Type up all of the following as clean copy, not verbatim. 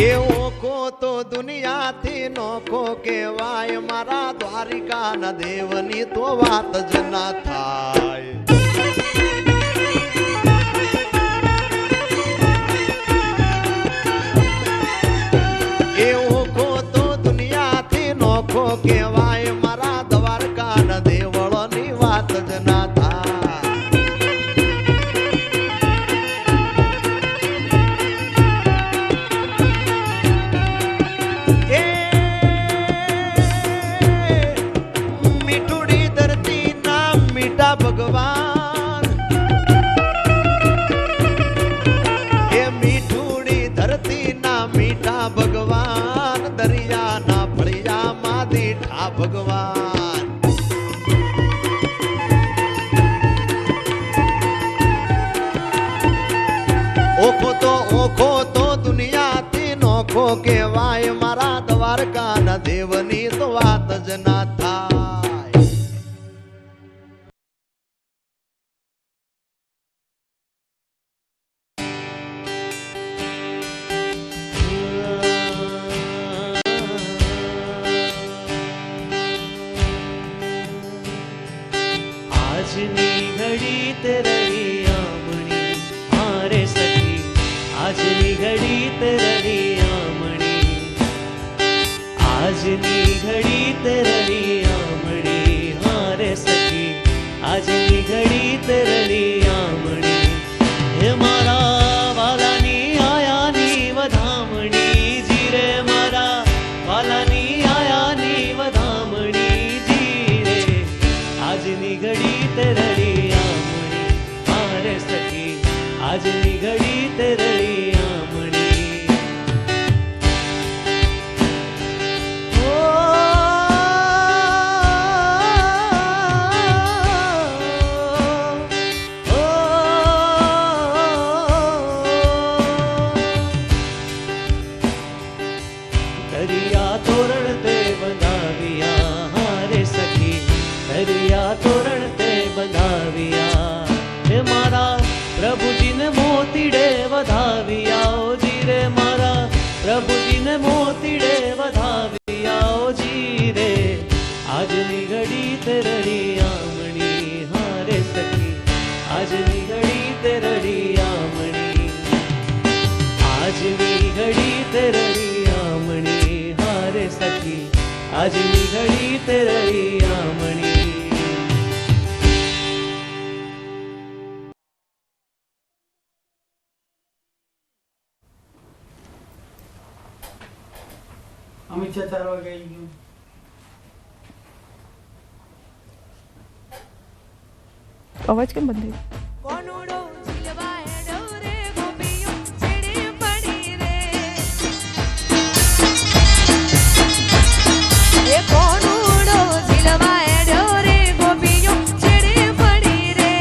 એ ઓખો તો દુનિયાથી નોખો કહેવાય મારા દ્વારિકા ના દેવની તો વાત જ ના થાય. એ ઓખો તો દુનિયાથી નોખો કહેવાય મારા દ્વારકા ના દેવળની વાત જ ના થાય. ભગવાન એ મીઠુડી ધરતી ના મીઠા ભગવાન દરિયા ના ફળિયા માં દીઠા ભગવાન. ઓખો તો દુનિયાથી નોખો કહેવાય મારા દ્વારકા ના દેવની તો વાત જ ના થાય. આજની ઘડી તે રડી આમણી હારે સખી, આજની ઘડી તે રડી આમણી, આજની ઘડી તે રડી આમણી હારે સખી, આજની ઘડી તે રડી આમણી. હે મારા વાલાની આયાની વધામણી જીરે, મારા વાલાની આયાની વધામણી જીરે. આજની ઘડી તે રડી આમણી હારે સખી, આજની ઘડી તે રડી આમણી. ઓ દરિયા તોરણ તે બંધાવ્યા હારે સખી, દરિયા તોરણ તે બંધાવ્યા. હે મારા પ્રભુજીને મોતીડે વધાવ્યા જીરે, મારા પ્રભુજીને મોતીડે વધાવ્યા જીરે. આજની ઘડી તે રડી આમણી હારે સખી, આજની ઘડી તે રડી આમણી, આજની ઘડી તે રડી આમણી હારે સખી, આજની ઘડી તે રડી આમણી. અમિત શાહ 4 વાગે આવી ગયું. અવાજ કેમ બંધ થઈ? કોનુડો ઝીલવાય ડોરે ગોપીઓ છેડે પડી રે, એ કોનુડો ઝીલવાય ડોરે ગોપીઓ છેડે પડી રે.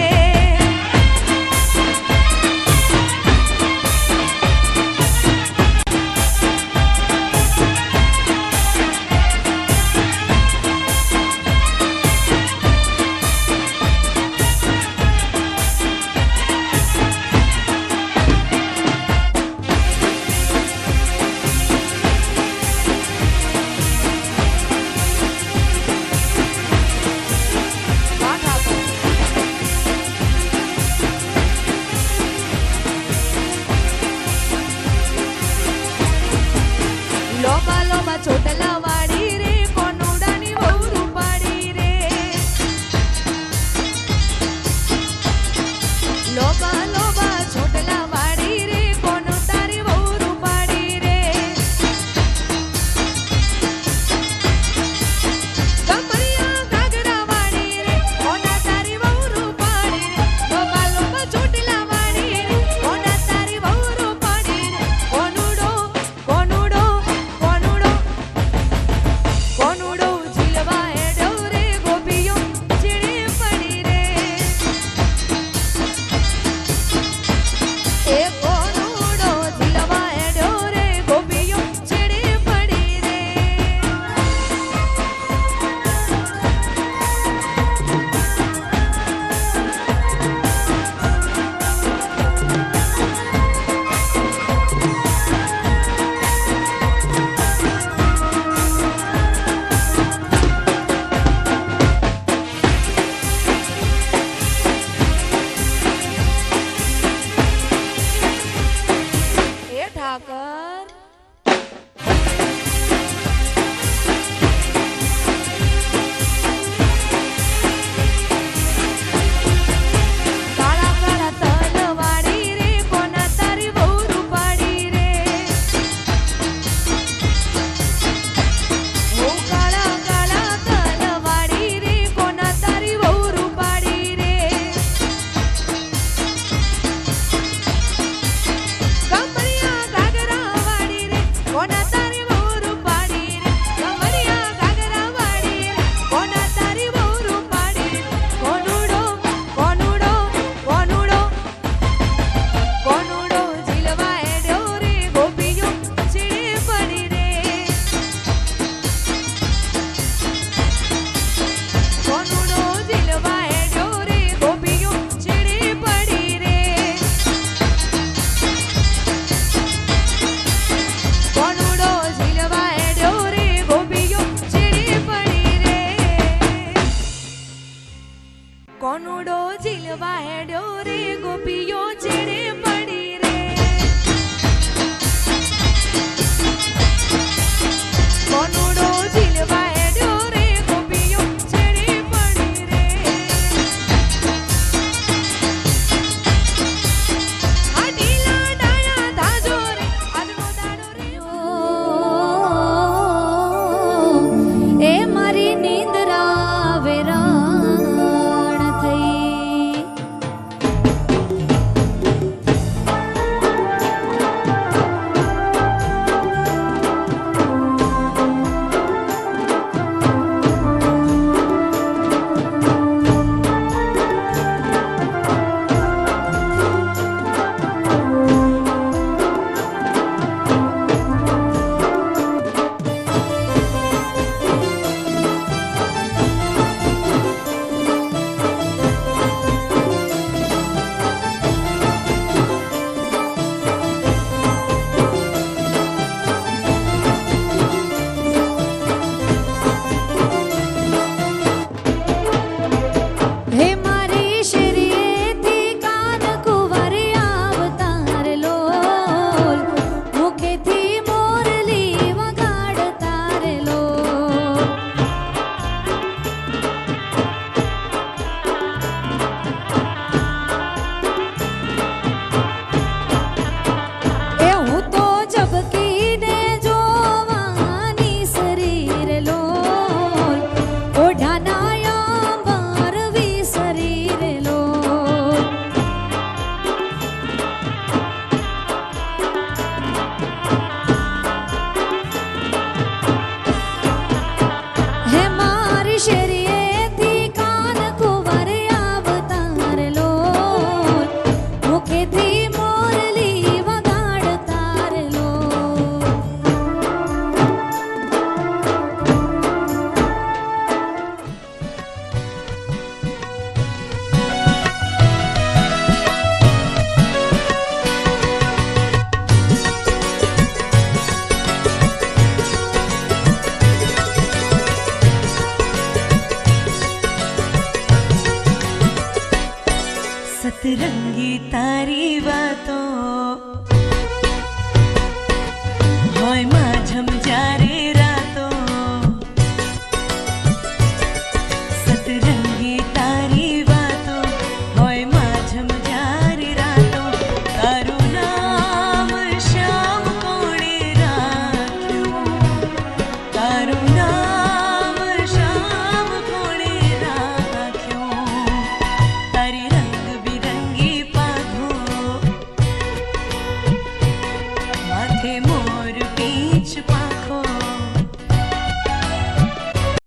સતરંગી તારી વાતો હોય માં ઝમઝાર